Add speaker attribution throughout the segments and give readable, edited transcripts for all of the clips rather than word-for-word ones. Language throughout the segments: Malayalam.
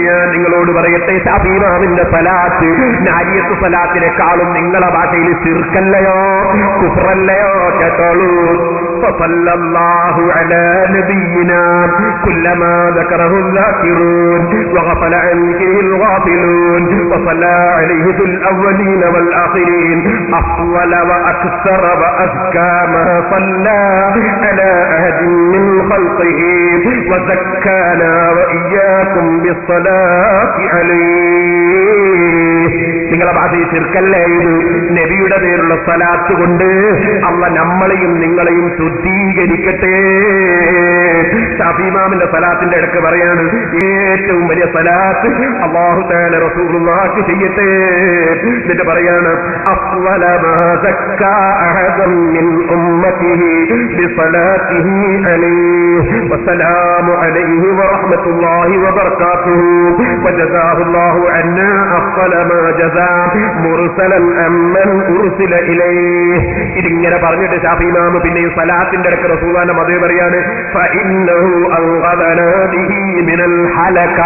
Speaker 1: ഞാൻ നിങ്ങളോട് പറയട്ടെ, ശാഫി ഇമാമിന്റെ സലാത്ത് നാരിയത്ത് സലാത്തിനെക്കാളും നിങ്ങളെ ഭാഷയിൽ ശിർക്കല്ലയോ കുഫ്റല്ലയോ? കേട്ടോളൂ. فصلى الله على نبينا كلما ذكره الذاكرون وغفل عن ذكره الغافلون وصلى عليه في الأولين والآخرين أفضل وأكثر وأزكى ما صلى على أحد من خلقه وزكانا وإياكم بالصلاة عليه. നിങ്ങളെ ഭാഷയിൽ ശിർക്കല്ലേ ഇത്? നബിയുടെ പേരുള്ള സലാത്ത് കൊണ്ട് അല്ലാഹ് നമ്മളെയും നിങ്ങളെയും ശുദ്ധീകരിക്കട്ടെ. ശാഫി ഇമാമിന്റെ സലാത്തിന്റെ ഇടയ്ക്ക് പറയാണ്, ഏറ്റവും വലിയ സലാത്ത് അല്ലാഹു തആല റസൂലുള്ളാഹിക്ക് ചെയ്യട്ടെ. എന്നിട്ട് പറയാണ്, അഫ്ളല മാ സക്ക അഹദൻ മിൻ ഉമ്മത്തിഹി ബിസലാത്തിഹി അലൈഹി വസലാമു അലൈഹി വറഹ്മത്തുള്ളാഹി വബറകാതുഹു വജസാഹുല്ലാഹു അന്നാ അഫ്ളല മാ ജസാ മുർസലൻ അമ്മൻ ഉർസില ഇലൈഹി. ഇതിങ്ങനെ പറഞ്ഞിട്ട് ശാഫി ഇമാം പിന്നെയും സലാത്തിന്റെ ഇടയ്ക്ക് റസൂലുള്ളാഹിന്റെ മതം പറയാണ്, ഫഇന്നഹു അൻഖദനാ ബിഹി മിനൽ ഹലക.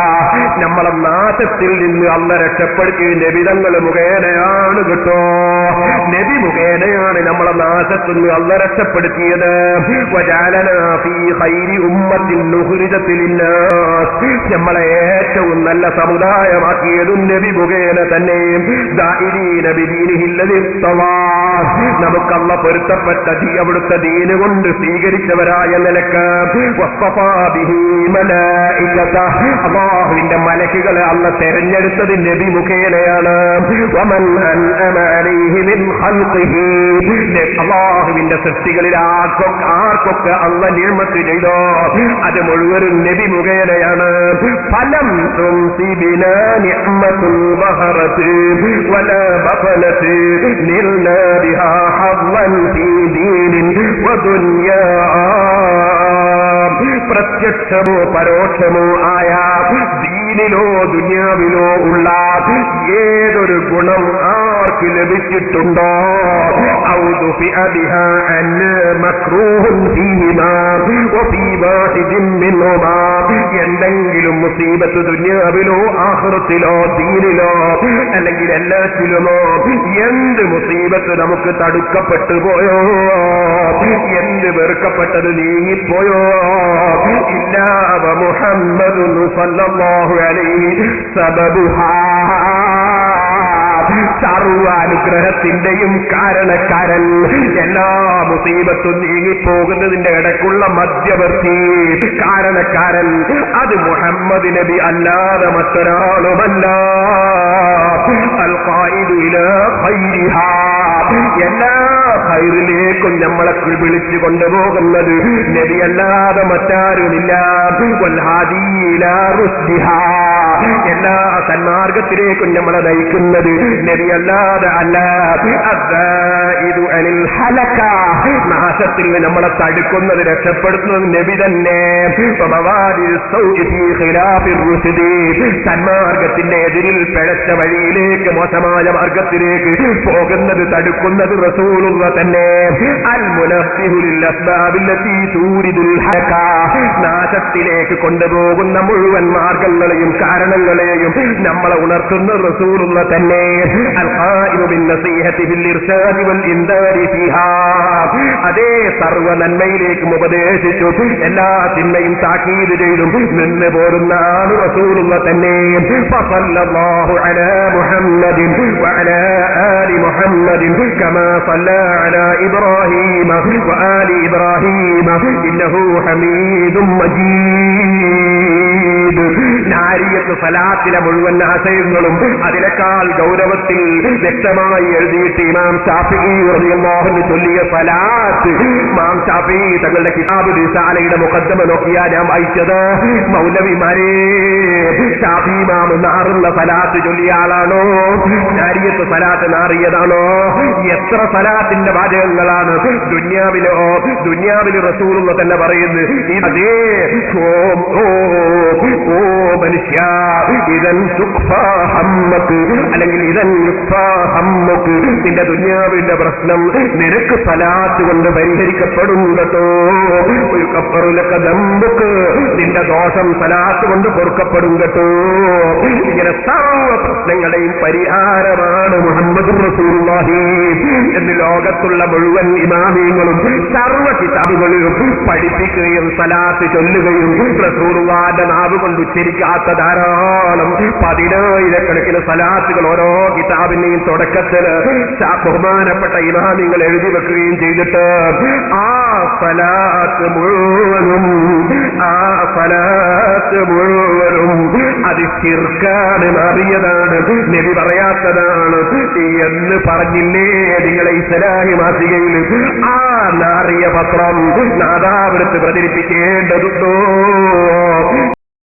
Speaker 1: നമ്മളെ നാശത്തിൽ നിന്ന് അല്ലാഹ് രക്ഷപ്പെടുത്തിയ നബി തങ്ങൾ മുഖേനയാണ് കേട്ടോ. നബി മുഖേനയാണ് നമ്മളെ നാശത്തിൽ നിന്ന് അല്ലാഹ് രക്ഷപ്പെടുത്തിയത്. വജഅലനാ ഫീ ഖൈരി ഉമ്മത്തിൻ നുഖ്രിജത് ലിന്നാസ്. നമ്മളെ ഏറ്റവും നല്ല സമുദായമാക്കിയതും നബി മുഖേന തന്നെ. ദാഇരീന ബിദീനിഹി അല്ലദീ ഇസ്തവാ. നമുക്ക് അല്ലാഹ് പൊരുത്തപ്പെട്ട അവിടുത്തെ ദീന് കൊണ്ട് സ്വീകരിച്ചവരായ നിലക്ക് അല്ലാഹുവിന്റെ മലക്കുകളെ അല്ലാഹ് തെരഞ്ഞെടുത്തത് നബി മുഖേനയാണ്. അല്ലാഹുവിന്റെ സൃഷ്ടികളിൽ ആർക്കൊക്കെ അല്ലാഹ് നിഅമത്ത് ചെയ്തോ അത് മുഴുവനും നബി മുഖേനയാണ്. ഫലം തുംസിബിനാ നിഅമത്തുൽ ബഹറത്ത് വലാ ബഖലത്ത് നിൽനാ ബിഹാ ഹവ്വൻ ഫീ ദീനിൻ വദുനിയാ. പ്രത്യക്ഷമോ പരോക്ഷമോ ആയ ദീനിലോ ദുനിയാവിലോ ഉള്ള ഏതൊരു ഗുണം ആർക്ക് ലഭിച്ചിട്ടുണ്ടോ എന്തെങ്കിലും മുസീബത്ത് ദുനിയാവിലോ ആഖിറത്തിലോ ദീനിലോ അല്ലെങ്കിൽ എല്ലാത്തിലുമോ എന്ത് മുസീബത്ത് നമുക്ക് തടുക്കപ്പെട്ടു പോയോ, എന്ത് വെറുക്കപ്പെട്ടത് നീങ്ങിപ്പോയോ, ഇല്ലാ മുഹമ്മദുൻ സല്ലല്ലാഹു അലൈഹി സബബുഹാ. സർവ അനുഗ്രഹത്തിന്റെയും കാരണക്കാരൻ, എല്ലാ മുസീബത്തും നീങ്ങിപ്പോകുന്നതിന്റെ ഇടയ്ക്കുള്ള മധ്യവർത്തി കാരണക്കാരൻ അത് മുഹമ്മദ് നബി അല്ലാതെ മറ്റൊരാളുമല്ല. അൽ ഖായിദു ഇലാ ഖൈരിഹാ. എല്ലാ ഖൈറിലേക്കും നമ്മളെ വിളിച്ചു കൊണ്ടുപോകുന്നത് നബി അല്ലാതെ മറ്റാരുമില്ല. വൽ ഹാദി ഇലാ റുശ്ദിഹാ. എല്ലാ സന്മാർഗത്തിലേക്കും നമ്മളെ നയിക്കുന്നത് നബി അല്ലാതെ അല്ല. അദ്ദാഇദു അനിൽ ഹലക. നാശത്തിൽ നമ്മളെ തടുക്കുന്നത് രക്ഷപ്പെടുത്തുന്നത് നബി തന്നെ. സന്മാർഗത്തിന്റെ എതിരിൽ പിഴച്ച വഴിയിലേക്ക് മോശമായ മാർഗത്തിലേക്ക് പോകുന്നത് തടുക്കുന്നത് റസൂലുള്ള തന്നെ. അൽ മുനഫ്ഫിഹു ലിൽ അസ്ബാബില്ലതി തൂരിദുൽ ഹലക. നാശത്തിലേക്ക് കൊണ്ടുപോകുന്ന മുഴുവൻ മാർഗങ്ങളെയും കാരണങ്ങളെയും നമ്മളെ ഉണർത്തുന്ന റസൂലുള്ള തന്നെ. അൽ ഖായിമു ബിൻ നസീഹത്തി ബിൽ ഇർശാദി വൽ ഇൻദാരി ഫീഹാ. അതേ സർവ്വ നന്മയിലേക്കും ഉപദേശിച്ചു എല്ലാ തിന്മയും താക്കീത് ചെയ്തും നിന്ന് പോരുന്ന ആള് റസൂലുള്ള തന്നെ. ഫസല്ലല്ലാഹു അലാ മുഹമ്മദിൻ വഅലാ ആലി മുഹമ്മദിൻ കമാ സല്ലല്ലാ അലാ ഇബ്രാഹീമ വആലി ഇബ്രാഹീമ ഇന്നഹു ഹമീദും മജീദ്. നാരിയത്ത് സലാത്തിലെ മുഴുവൻ ആശയങ്ങളും അതിനേക്കാൾ ഗൗരവത്തിൽ വ്യക്തമായി എഴുതിയിട്ട് ഇമാം ശാഫിഈ റളിയല്ലാഹു അൻഹു ചൊല്ലിയ സലാത്ത് ഇമാം ശാഫിഈ തങ്ങളുടെ കിതാബ് റിസാലയുടെ മുഖദ്ദമ നോക്കിയാ ഞാൻ വായിച്ചത്, മൗലവിമാരെ ശാഫിഈ ഇമാം നാറുള്ള സലാത്ത് ചൊല്ലിയ ആളാണോ? നാരിയത്ത് സലാത്ത് നാറിയതാണോ? എത്ര സലാത്തിന്റെ വാചകങ്ങളാണ് ദുനിയാവിൽ റസൂലുള്ള തന്നെ പറയുന്നത്. അതേ ഓ മനുഷ്യ, ഇതൻ തുഖ്ഫാ ഹമ്മക്ക് അല്ലെങ്കിൽ ഇതൻ യുഖ്ഫാ ഹമ്മക്ക്. നിന്റെ ദുനിയാവിന്റെ പ്രശ്നം നിനക്ക് സലാത്ത് കൊണ്ട് പരിഹരിക്കപ്പെടും കേട്ടോ. ഒരു കപ്പറുലൊക്കെ ദമ്പുക്ക് നിന്റെ ദോഷം സലാത്ത് കൊണ്ട് പൊറുക്കപ്പെടും കേട്ടോ. ഇങ്ങനെ സർവ്വ പ്രശ്നങ്ങളുടെയും പരിഹാരമാണ് മുഹമ്മദ് റസൂലുള്ളാഹി എന്ന് ലോകത്തുള്ള മുഴുവൻ ഇമാമിയങ്ങളും സർവ്വ കിതാബുകളിലും പഠിപ്പിക്കുകയും സലാത്ത് ചൊല്ലുകയും റസൂലുള്ളാഹിന്റെ നാവ് കൊണ്ട് ഉച്ചരിക്കാത്ത ധാരാളം 10,000 സലാത്തുകൾ ഓരോ കിതാബിന്റെയും തുടക്കത്തിൽ ബഹുമാനപ്പെട്ട ഇമാമിങ്ങൾ എഴുതി വെക്കുകയും ചെയ്തിട്ട് ആ സലാത്ത് മുഴുവനും അത് ശിർക്കാണ്, മാറിയതാണ്, നബി പറയാത്തതാണ് എന്ന് പറഞ്ഞില്ലേ നിങ്ങളെ ഇസ്ലാഹി മാസികയിൽ? ആ നാറിയ പത്രം നാദാപുരത്ത് പ്രചരിപ്പിക്കേണ്ടതുണ്ടോ?